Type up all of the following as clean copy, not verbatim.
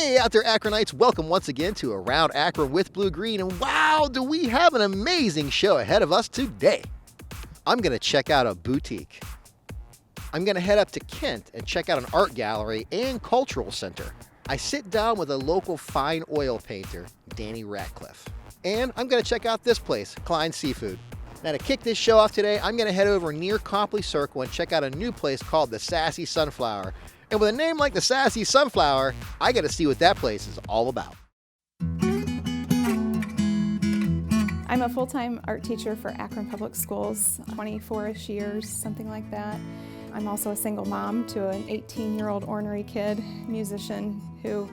Hey out there, Akronites, welcome once again to Around Akron with Blue Green, and wow, do we have an amazing show ahead of us today. I'm going to check out a boutique. I'm going to head up to Kent and check out an art gallery and cultural center. I sit down with a local fine oil painter, Danny Ratcliff. And I'm going to check out this place, Klein Seafood. Now to kick this show off today, I'm going to head over near Copley Circle and check out a new place called the Sassy Sunflower. And with a name like the Sassy Sunflower, I got to see what that place is all about. I'm a full-time art teacher for Akron Public Schools, 24-ish years, something like that. I'm also a single mom to an 18-year-old ornery kid, musician, who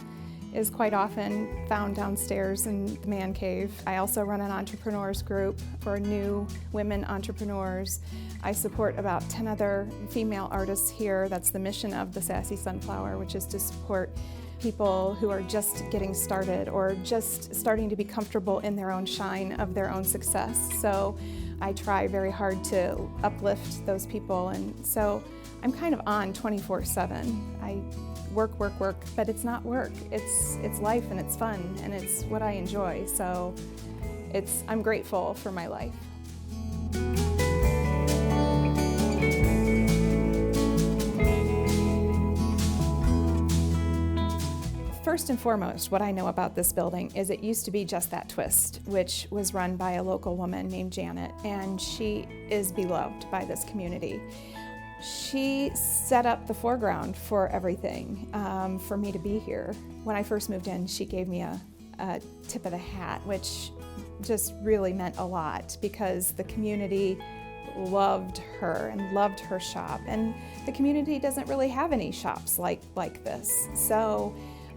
is quite often found downstairs in the man cave. I also run an entrepreneurs group for new women entrepreneurs. I support about 10 other female artists here. That's the mission of the Sassy Sunflower, which is to support people who are just getting started or just starting to be comfortable in their own shine of their own success. So I try very hard to uplift those people, and so I'm kind of on 24/7. I work, but it's not work. It's life and it's fun and it's what I enjoy. So I'm grateful for my life. First and foremost, what I know about this building is it used to be Just That Twist, which was run by a local woman named Janet, and she is beloved by this community. She set up the foreground for everything, for me to be here. When I first moved in, she gave me a tip of the hat, which just really meant a lot because the community loved her and loved her shop, and the community doesn't really have any shops like this. So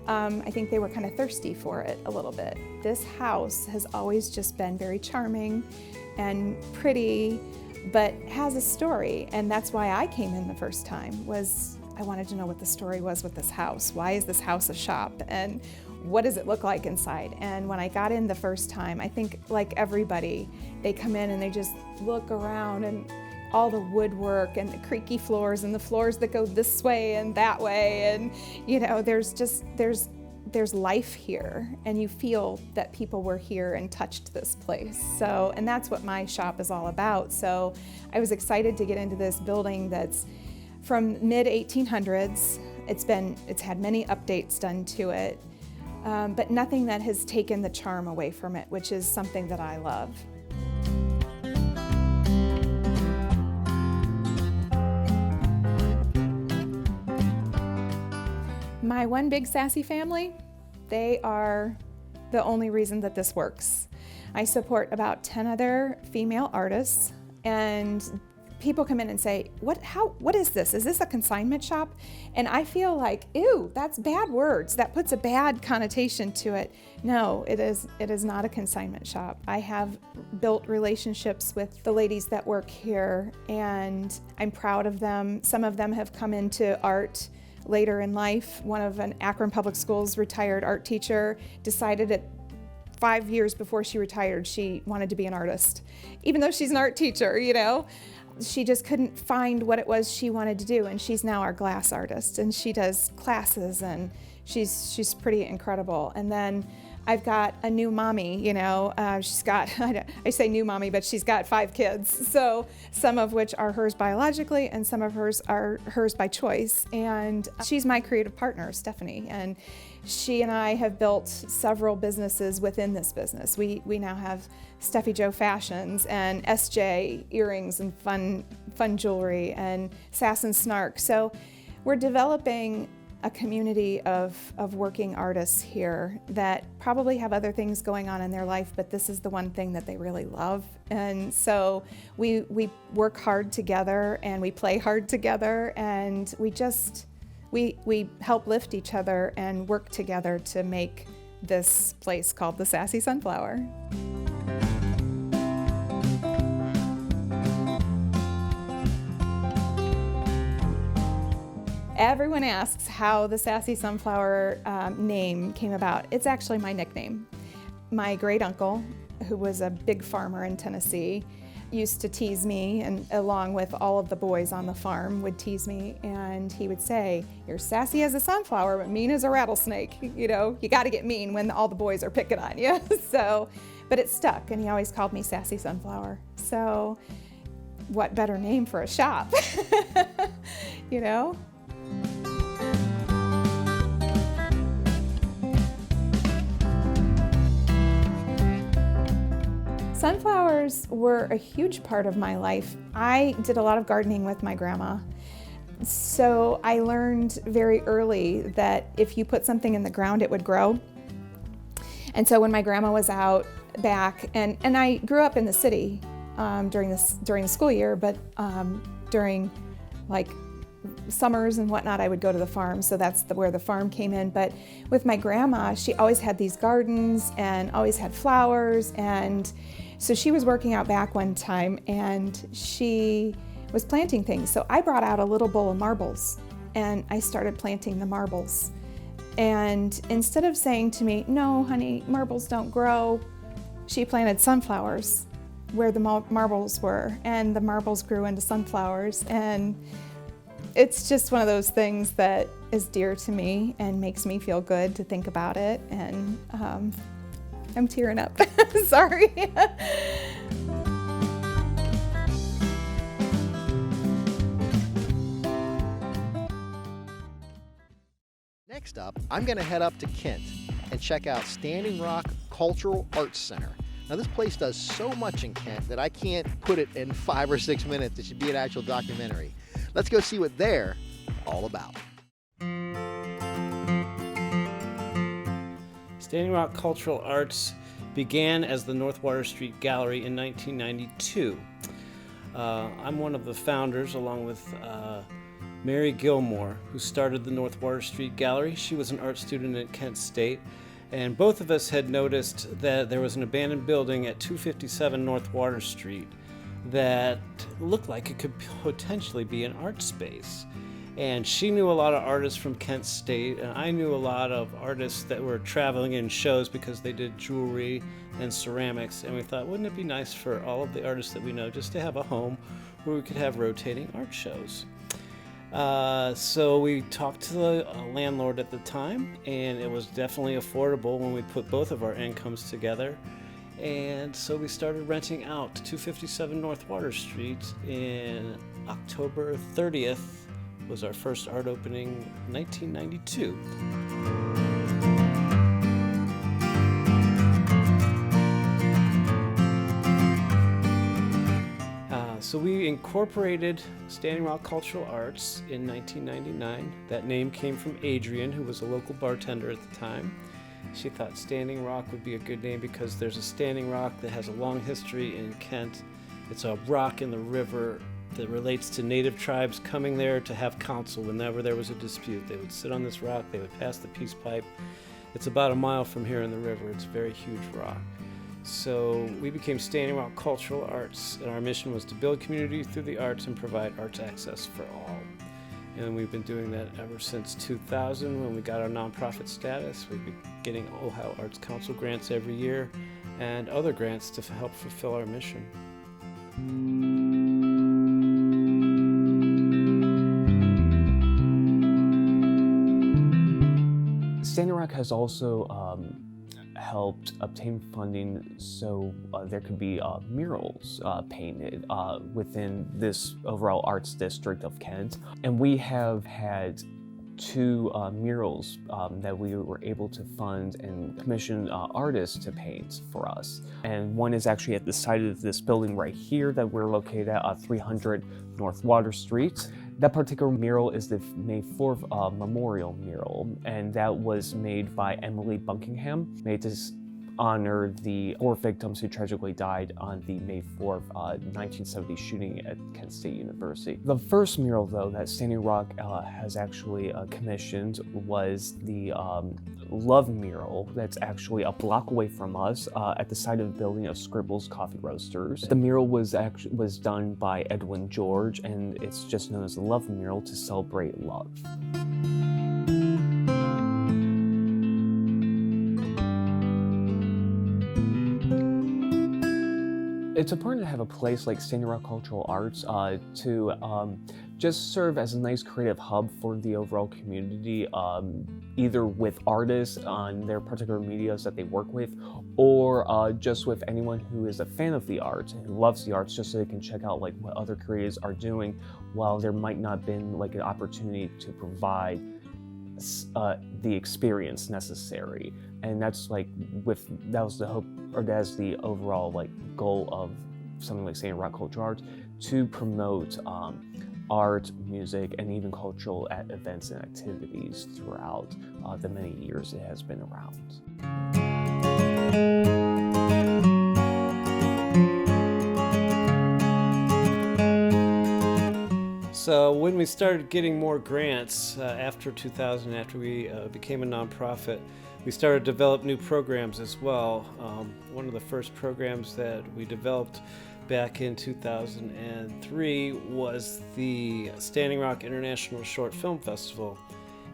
I think they were kind of thirsty for it a little bit. This house has always just been very charming and pretty, but has a story, and that's why I came in the first time, was I wanted to know what the story was with this house. Why is this house a shop, and what does it look like inside? And when I got in the first time, I think like everybody, they come in and they just look around, and all the woodwork and the creaky floors and the floors that go this way and that way, and you know, there's life here, and you feel that people were here and touched this place. So, and that's what my shop is all about. So I was excited to get into this building that's from mid-1800s. It's had many updates done to it, but nothing that has taken the charm away from it, which is something that I love. My one big sassy family, they are the only reason that this works. I support about 10 other female artists, and people come in and say, what is this? Is this a consignment shop? And I feel like, ew, that's bad words. That puts a bad connotation to it. No, it is not a consignment shop. I have built relationships with the ladies that work here, and I'm proud of them. Some of them have come into art later in life. One of an Akron Public Schools retired art teacher decided at 5 years before she retired she wanted to be an artist, even though she's an art teacher, you know. She just couldn't find what it was she wanted to do, and she's now our glass artist, and she does classes, and she's pretty incredible. And then I've got a new mommy, you know, she's got, I say new mommy, but she's got 5 kids. So some of which are hers biologically and some of hers are hers by choice. And she's my creative partner, Stephanie. And she and I have built several businesses within this business. We now have Steffi Joe Fashions and SJ earrings and fun jewelry and Sass and Snark. So we're developing a community of working artists here that probably have other things going on in their life, but this is the one thing that they really love. And so we work hard together and we play hard together, and we help lift each other and work together to make this place called the Sassy Sunflower. Everyone asks how the Sassy Sunflower name came about. It's actually my nickname. My great uncle, who was a big farmer in Tennessee, used to tease me, and along with all of the boys on the farm would tease me, and he would say, "You're sassy as a sunflower, but mean as a rattlesnake." You know, you got to get mean when all the boys are picking on you. So, but it stuck, and he always called me Sassy Sunflower. So, what better name for a shop? You know? Sunflowers were a huge part of my life. I did a lot of gardening with my grandma. So I learned very early that if you put something in the ground, it would grow. And so when my grandma was out back, and I grew up in the city during the school year, but during like summers and whatnot, I would go to the farm. So that's where the farm came in. But with my grandma, she always had these gardens and always had flowers. And so she was working out back one time and she was planting things. So I brought out a little bowl of marbles and I started planting the marbles. And instead of saying to me, "No, honey, marbles don't grow," she planted sunflowers where the marbles were, and the marbles grew into sunflowers. And it's just one of those things that is dear to me and makes me feel good to think about it. And I'm tearing up. Sorry. Next up, I'm going to head up to Kent and check out Standing Rock Cultural Arts Center. Now, this place does so much in Kent that I can't put it in 5 or 6 minutes. It should be an actual documentary. Let's go see what they're all about. Standing Rock Cultural Arts began as the North Water Street Gallery in 1992. I'm one of the founders, along with Mary Gilmore, who started the North Water Street Gallery. She was an art student at Kent State, and both of us had noticed that there was an abandoned building at 257 North Water Street that looked like it could potentially be an art space. And she knew a lot of artists from Kent State, and I knew a lot of artists that were traveling in shows because they did jewelry and ceramics. And we thought, wouldn't it be nice for all of the artists that we know just to have a home where we could have rotating art shows? So we talked to the landlord at the time, and it was definitely affordable when we put both of our incomes together. And so we started renting out 257 North Water Street in October 30th. Was our first art opening in 1992. So we incorporated Standing Rock Cultural Arts in 1999. That name came from Adrian, who was a local bartender at the time. She thought Standing Rock would be a good name because there's a standing rock that has a long history in Kent. It's a rock in the river that relates to native tribes coming there to have counsel whenever there was a dispute. They would sit on this rock, they would pass the peace pipe. It's about a mile from here in the river. It's a very huge rock. So we became Standing Rock Cultural Arts, and our mission was to build community through the arts and provide arts access for all. And we've been doing that ever since 2000 when we got our nonprofit status. We've been getting Ohio Arts Council grants every year and other grants to help fulfill our mission. Standing Rock has also helped obtain funding so there could be murals painted within this overall arts district of Kent. And we have had 2 murals that we were able to fund and commission artists to paint for us. And one is actually at the site of this building right here that we're located at 300 North Water Street. That particular mural is the May 4th memorial mural, and that was made by Emily Buckingham, made to honor the 4 victims who tragically died on the May 4th, 1970 shooting at Kent State University. The first mural, though, that Standing Rock has actually commissioned was the Love mural that's actually a block away from us at the site of the building of Scribbles Coffee Roasters. The mural was done by Edwin George, and it's just known as the Love mural to celebrate love. It's important to have a place like Standing Rock Cultural Arts to just serve as a nice creative hub for the overall community, either with artists on their particular medias that they work with, or just with anyone who is a fan of the arts and who loves the arts, just so they can check out like what other creators are doing, while there might not been like an opportunity to provide the experience necessary. And that's like that was the hope, or that's the overall like goal of something like Standing Rock Cultural Arts, to promote art, music, and even cultural events and activities throughout the many years it has been around. So when we started getting more grants after 2000, after we became a nonprofit, we started to develop new programs as well. One of the first programs that we developed back in 2003 was the Standing Rock International Short Film Festival.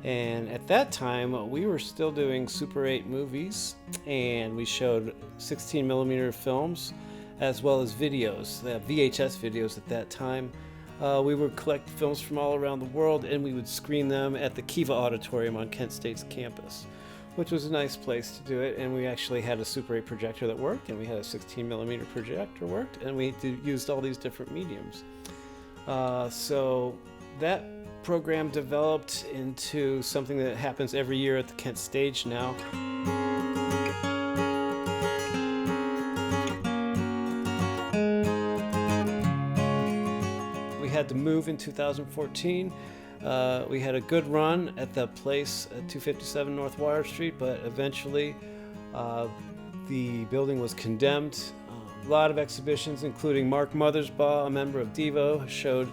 And at that time, we were still doing Super 8 movies, and we showed 16 millimeter films as well as videos, VHS videos at that time. We would collect films from all around the world, and we would screen them at the Kiva Auditorium on Kent State's campus, which was a nice place to do it. And we actually had a Super 8 projector that worked, and we had a 16 millimeter projector worked, and we used all these different mediums. So that program developed into something that happens every year at the Kent Stage now. We had to move in 2014. We had a good run at the place at 257 North Water Street, but eventually the building was condemned. A lot of exhibitions, including Mark Mothersbaugh, a member of Devo, showed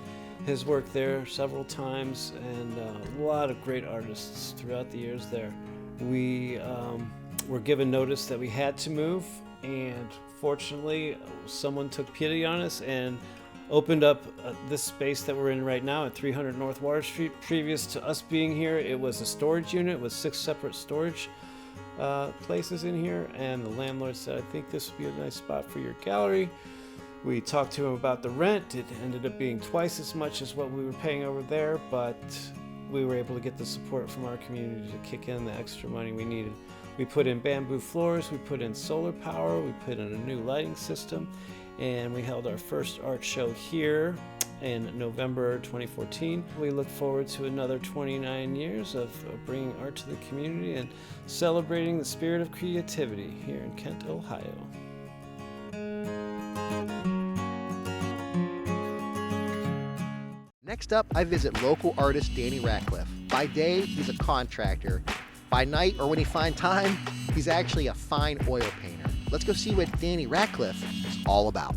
his work there several times, and a lot of great artists throughout the years there. We were given notice that we had to move, and fortunately someone took pity on us and opened up this space that we're in right now at 300 North Water Street. Previous to us being here, it was a storage unit with 6 separate storage places in here, and the landlord said, "I think this would be a nice spot for your gallery." We talked to him about the rent. It ended up being twice as much as what we were paying over there, but we were able to get the support from our community to kick in the extra money we needed. We put in bamboo floors, we put in solar power, we put in a new lighting system, and we held our first art show here in November 2014. We look forward to another 29 years of bringing art to the community and celebrating the spirit of creativity here in Kent, Ohio. Next up, I visit local artist Danny Ratcliff. By day, he's a contractor. By night, or when he finds time, he's actually a fine oil painter. Let's go see what Danny Ratcliff is all about.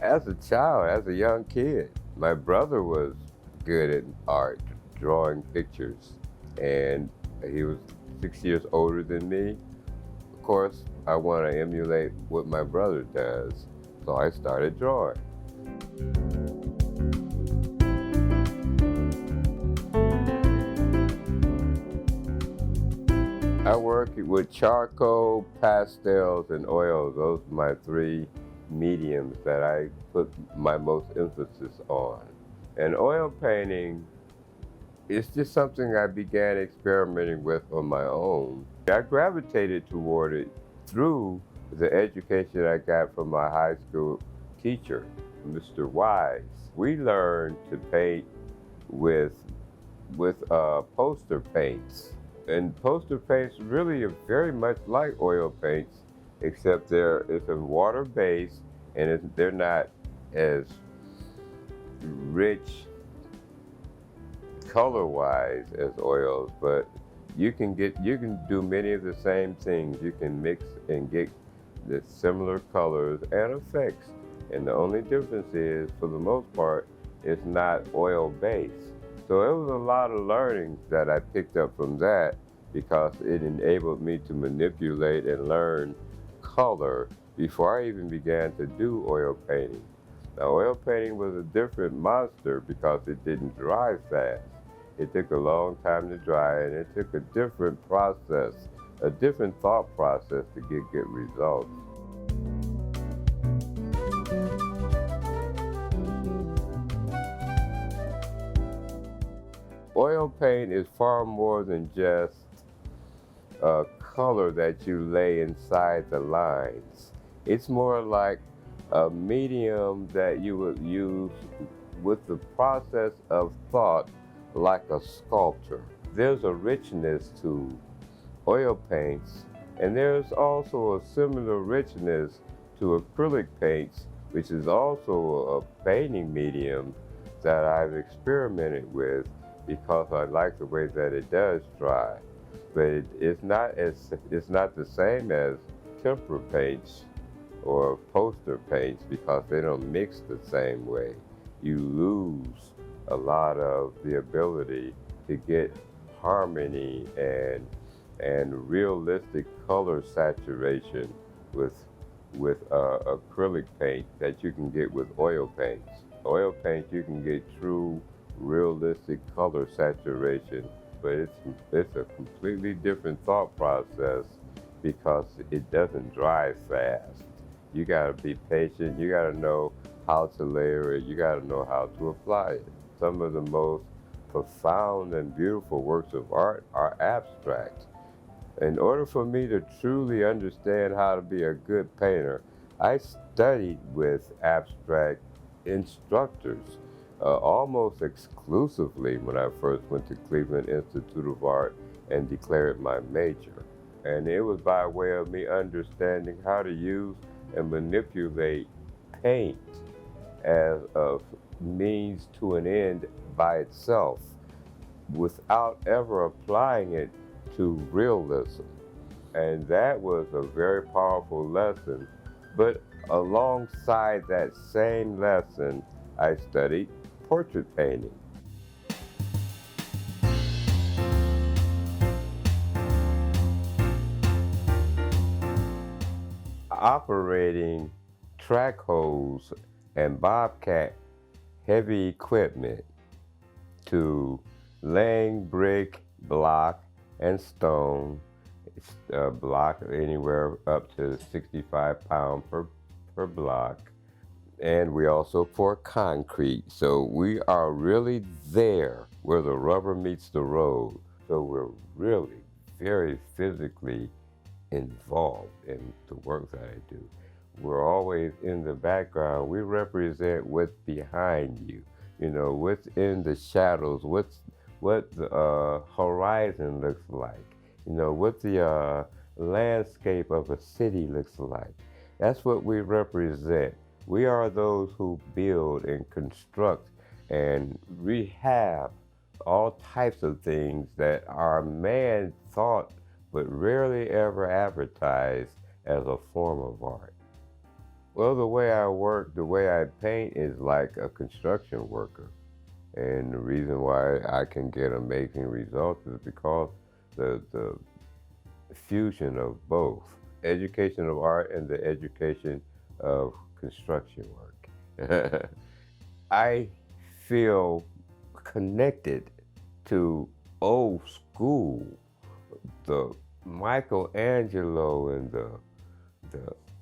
As a child, as a young kid, my brother was good at art, drawing pictures, and he was 6 years older than me. Of course, I want to emulate what my brother does, so I started drawing. I work with charcoal, pastels, and oils. Those are my 3 mediums that I put my most emphasis on. And oil painting is just something I began experimenting with on my own. I gravitated toward it through the education I got from my high school teacher, Mr. Wise. We learned to paint with poster paints. And poster paints really are very much like oil paints, except it's a water base, and they're not as rich color-wise as oils, but you can do many of the same things. You can mix and get the similar colors and effects, and the only difference is, for the most part, it's not oil-based. So it was a lot of learning that I picked up from that, because it enabled me to manipulate and learn color before I even began to do oil painting. Now, oil painting was a different monster because it didn't dry fast. It took a long time to dry, and it took a different process, a different thought process to get good results. Oil paint is far more than just a color that you lay inside the lines. It's more like a medium that you would use with the process of thought like a sculptor. There's a richness to oil paints, and there's also a similar richness to acrylic paints, which is also a painting medium that I've experimented with because I like the way that it does dry. But it's not the same as tempera paints or poster paints because they don't mix the same way. You lose a lot of the ability to get harmony and realistic color saturation with acrylic paint that you can get with oil paints. Oil paint, you can get true realistic color saturation, but it's a completely different thought process because it doesn't dry fast. You gotta be patient, you gotta know how to layer it, you gotta know how to apply it. Some of the most profound and beautiful works of art are abstract. In order for me to truly understand how to be a good painter, I studied with abstract instructors almost exclusively when I first went to Cleveland Institute of Art and declared my major. And it was by way of me understanding how to use and manipulate paint as a means to an end by itself without ever applying it to realism. And that was a very powerful lesson. But alongside that same lesson, I studied portrait painting. Operating track hose and bobcat heavy equipment to laying brick, block, and stone, block anywhere up to 65 pounds per block. And we also pour concrete. So we are really there where the rubber meets the road. So we're really very physically involved in the work that I do. We're always in the background. We represent what's behind you, what's in the shadows, what the horizon looks like, what the landscape of a city looks like. That's what we represent. We are those who build and construct and rehab all types of things that are man thought but rarely ever advertised as a form of art. Well, the way I work, the way I paint is like a construction worker. And the reason why I can get amazing results is because the fusion of both education of art and the education of construction work. I feel connected to old school, the Michelangelo and the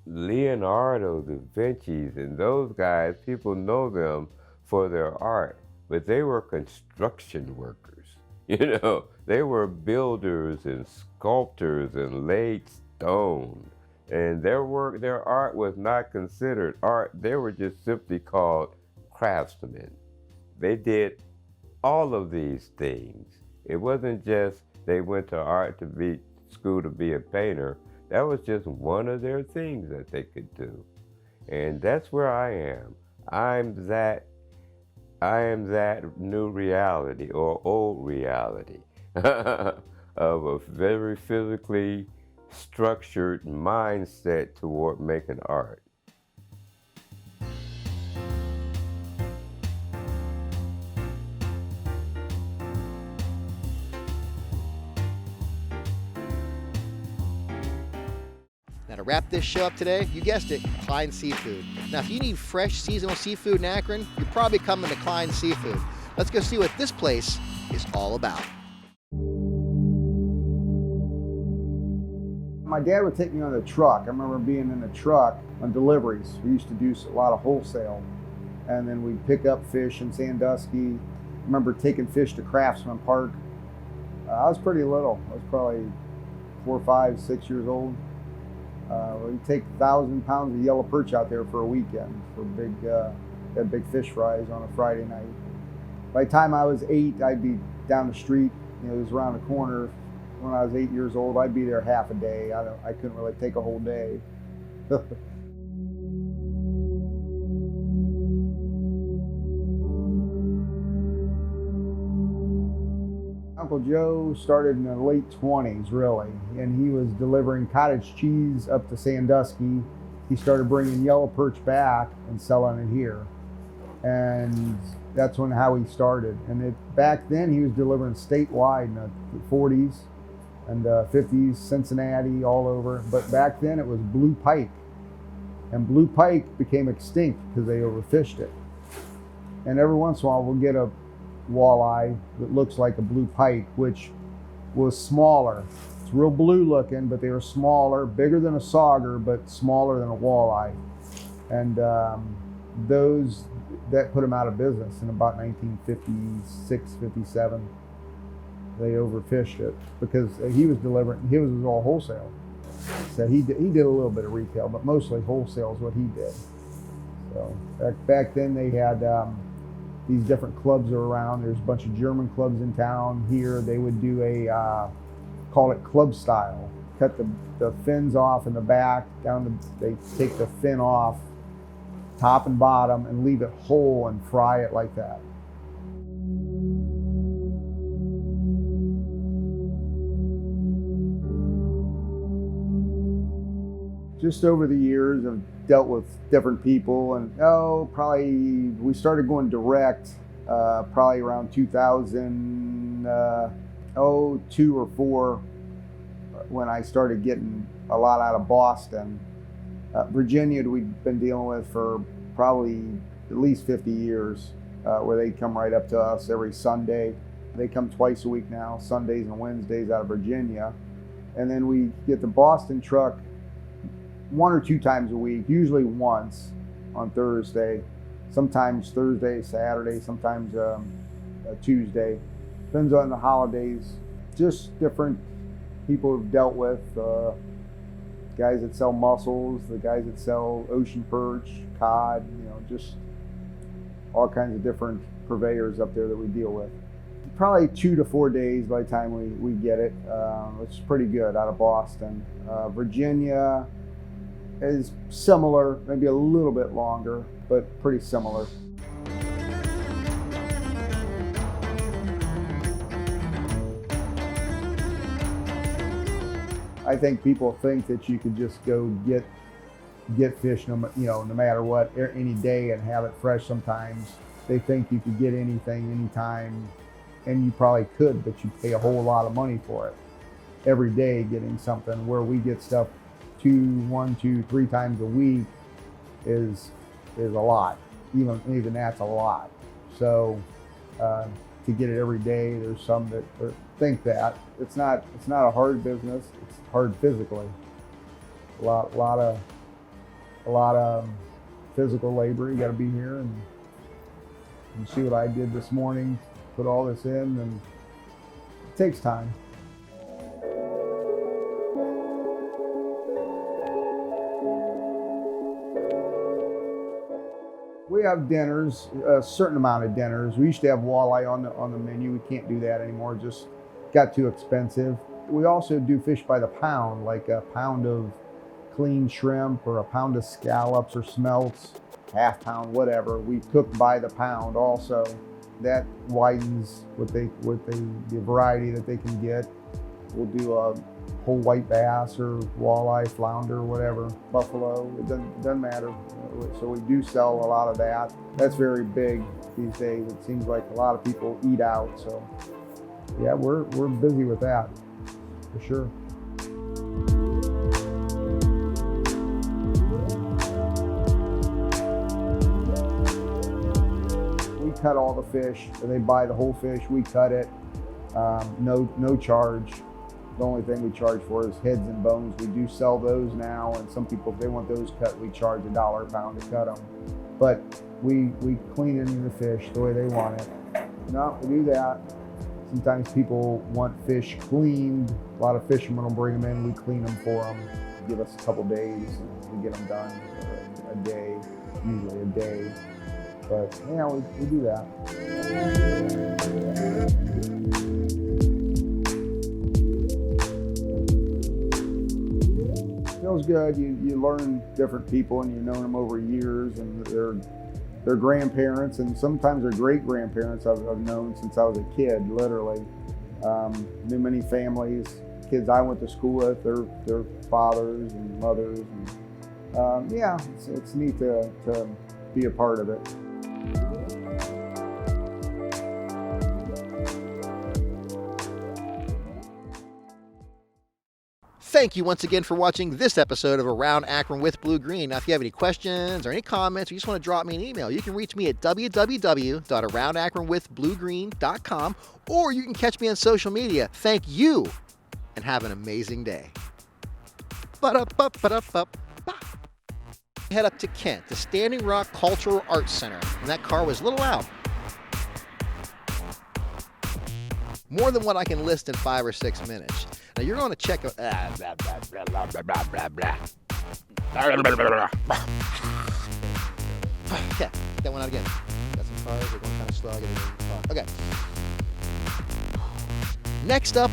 Leonardo da Vinci's and those guys. People know them for their art, but they were construction workers. They were builders and sculptors and laid stone. And their art was not considered art. They were just simply called craftsmen. They did all of these things. It wasn't just they went to art school to be a painter. That was just one of their things that they could do. And that's where I am. I am that new reality or old reality of a very physically structured mindset toward making art. Now to wrap this show up today, you guessed it, Klein Seafood. Now if you need fresh seasonal seafood in Akron, you're probably coming to Klein Seafood. Let's go see what this place is all about. My dad would take me on the truck. I remember being in the truck on deliveries. We used to do a lot of wholesale. And then we'd pick up fish in Sandusky. I remember taking fish to Craftsman Park. I was pretty little. I was probably 4, 5, 6 years old. We'd take 1,000 pounds of yellow perch out there for a weekend for big fish fries on a Friday night. By the time I was 8, I'd be down the street. It was around the corner. When I was 8 years old, I'd be there half a day. I couldn't really take a whole day. Uncle Joe started in the late 20s, really, and he was delivering cottage cheese up to Sandusky. He started bringing yellow perch back and selling it here, and that's how he started. And back then, he was delivering statewide in the 40s and 50s, Cincinnati, all over. But back then, it was blue pike, and blue pike became extinct because they overfished it. And every once in a while, we'll get a walleye that looks like a blue pike, which was smaller. It's real blue looking, but they were smaller, bigger than a sauger, but smaller than a walleye. And that put them out of business in about 1956, 57. They overfished it because he was all wholesale. So he did a little bit of retail, but mostly wholesale is what he did. So back then they had these different clubs are around. There's a bunch of German clubs in town. Here they would do call it club style. Cut the fins off in the back, they take the fin off, top and bottom, and leave it whole and fry it like that. Just over the years, I've dealt with different people, and probably we started going direct probably around 2002 or 4 when I started getting a lot out of Boston. Virginia we'd been dealing with for probably at least 50 years, where they come right up to us every Sunday. They come twice a week now, Sundays and Wednesdays out of Virginia. And then we get the Boston truck 1 or 2 times a week, usually once on Thursday, sometimes Thursday, Saturday, sometimes Tuesday. Depends on the holidays. Just different people we've dealt with. Guys that sell mussels, the guys that sell ocean perch, cod, just all kinds of different purveyors up there that we deal with. Probably 2 to 4 days by the time we get it. It's pretty good out of Boston. Virginia is similar, maybe a little bit longer, but pretty similar. I think people think that you could just go get fish, no matter what, any day and have it fresh. Sometimes they think you could get anything, anytime, and you probably could, but you pay a whole lot of money for it. Every day getting something, where we get stuff 1, 2, 3 times a week is a lot. Even that's a lot. So to get it every day, there's some that think that it's not a hard business. It's hard physically. A lot of physical labor. You got to be here, and you see what I did this morning. Put all this in, and it takes time. We have dinners, a certain amount of dinners. We used to have walleye on the menu. We can't do that anymore. Just got too expensive. We also do fish by the pound, like a pound of clean shrimp or a pound of scallops or smelts, half pound, whatever. We cook by the pound also. That widens the variety that they can get. We'll do a whole white bass or walleye, flounder, whatever, buffalo, it doesn't matter. So we do sell a lot of that. That's very big these days. It seems like a lot of people eat out. So yeah, we're busy with that for sure. We cut all the fish. They buy the whole fish. We cut it. No charge. The only thing we charge for is heads and bones. We do sell those now, and some people, if they want those cut, we charge $1 a pound to cut them. But we clean any of the fish the way they want it. No, we do that. Sometimes people want fish cleaned. A lot of fishermen will bring them in. We clean them for them. Give us a couple days, and we get them done a day, usually a day. But yeah, we do that. Feels good. You learn different people, and you've known them over years, and their grandparents, and sometimes their great grandparents I've known since I was a kid, literally. Knew many families, kids I went to school with, their fathers and mothers, and yeah, it's neat to be a part of it. Thank you once again for watching this episode of Around Akron with Blue Green. Now, if you have any questions or any comments, or you just want to drop me an email, you can reach me at www.aroundakronwithbluegreen.com, or you can catch me on social media. Thank you, and have an amazing day. Head up to Kent, the Standing Rock Cultural Arts Center, and that car was a little loud. More than what I can list in 5 or 6 minutes. Now you're going to check out. Yeah, that one out again. Got some cars. They're going kind of slow. I get it. Okay. Next up,